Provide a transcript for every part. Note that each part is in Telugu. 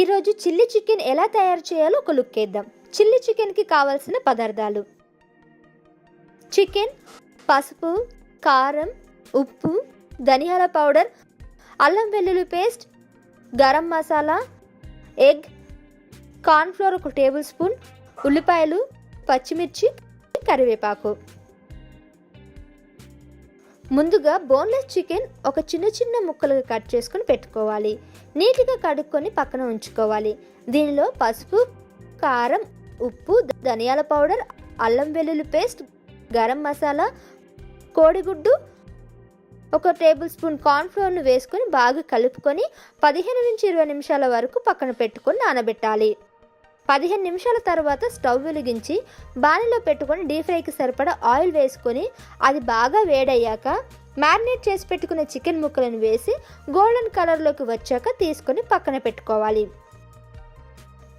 ఈరోజు చిల్లీ చికెన్ ఎలా తయారు చేయాలో ఒక లుక్ వేద్దాం. చిల్లీ చికెన్కి కావాల్సిన పదార్థాలు: చికెన్, పసుపు, కారం, ఉప్పు, ధనియాల పౌడర్, అల్లం వెల్లుల్లి paste, garam masala, egg, cornflour 1 tablespoon, ఉల్లిపాయలు, పచ్చిమిర్చి, కరివేపాకు. ముందుగా బోన్లెస్ చికెన్ ఒక చిన్న ముక్కలుగా కట్ చేసుకొని పెట్టుకోవాలి. నీట్గా కడుక్కొని పక్కన ఉంచుకోవాలి. దీనిలో పసుపు, కారం, ఉప్పు, ధనియాల పౌడర్, అల్లం వెల్లుల్లి పేస్ట్, గరం మసాలా, కోడిగుడ్డు, 1 టేబుల్ స్పూన్ కార్న్ఫ్లోర్ను వేసుకొని బాగా కలుపుకొని 15 నుంచి 20 నిమిషాల వరకు పక్కన పెట్టుకొని నానబెట్టాలి. 15 నిమిషాల తర్వాత స్టవ్ వెలిగించి బాణలో పెట్టుకొని డీప్ ఫ్రైకి సరిపడా ఆయిల్ వేసుకొని అది బాగా వేడయ్యాక మ్యారినేట్ చేసి పెట్టుకున్న చికెన్ ముక్కలను వేసి గోల్డెన్ కలర్లోకి వచ్చాక తీసుకొని పక్కన పెట్టుకోవాలి.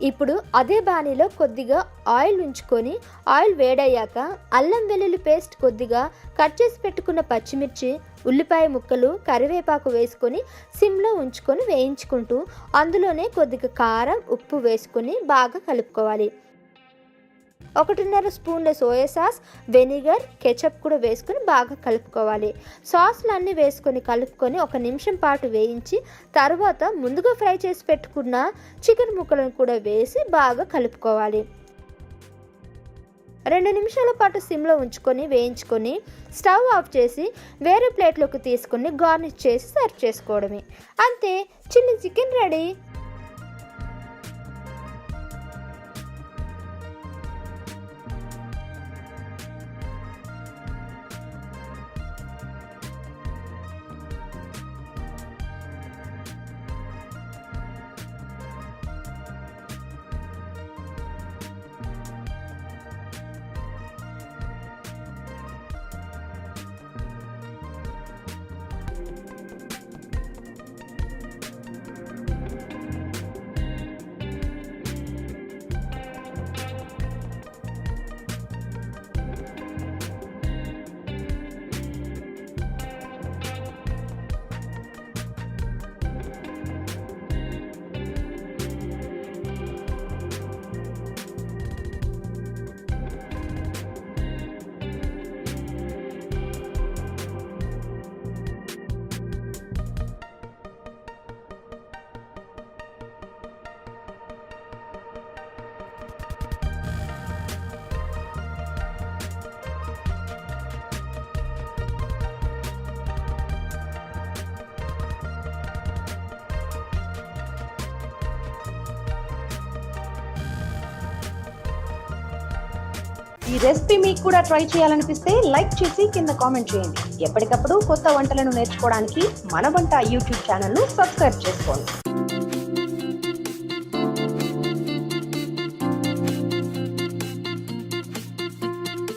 ఇప్పుడు అదే బాణీలో కొద్దిగా ఆయిల్ ఉంచుకొని ఆయిల్ వేడయ్యాక అల్లం వెల్లుల్లి పేస్ట్, కొద్దిగా కట్ చేసి పెట్టుకున్న పచ్చిమిర్చి, ఉల్లిపాయ ముక్కలు, కరివేపాకు వేసుకొని సిమ్లో ఉంచుకొని వేయించుకుంటూ అందులోనే కొద్దిగా కారం, ఉప్పు వేసుకొని బాగా కలుపుకోవాలి. 1.5 స్పూన్ల సోయా సాస్, వెనిగర్, కెచప్ కూడా వేసుకొని బాగా కలుపుకోవాలి. సాస్లు అన్నీ వేసుకొని కలుపుకొని 1 నిమిషం పాటు వేయించి తర్వాత ముందుగా ఫ్రై చేసి పెట్టుకున్న చికెన్ ముక్కలను కూడా వేసి బాగా కలుపుకోవాలి. 2 నిమిషాల పాటు సిమ్లో ఉంచుకొని వేయించుకొని స్టవ్ ఆఫ్ చేసి వేరే ప్లేట్లోకి తీసుకొని గార్నిష్ చేసి సర్వ్ చేసుకోవడమే. అంతే, చిల్లీ చికెన్ రెడీ. ఈ రెసిపీ మీకు కూడా ట్రై చేయాలనిపిస్తే లైక్ చేసి కింద కామెంట్ చేయండి. ఎప్పటికప్పుడు కొత్త వంటలను నేర్చుకోవడానికి మన వంట యూట్యూబ్ ఛానల్ను సబ్స్క్రైబ్ చేసుకోండి.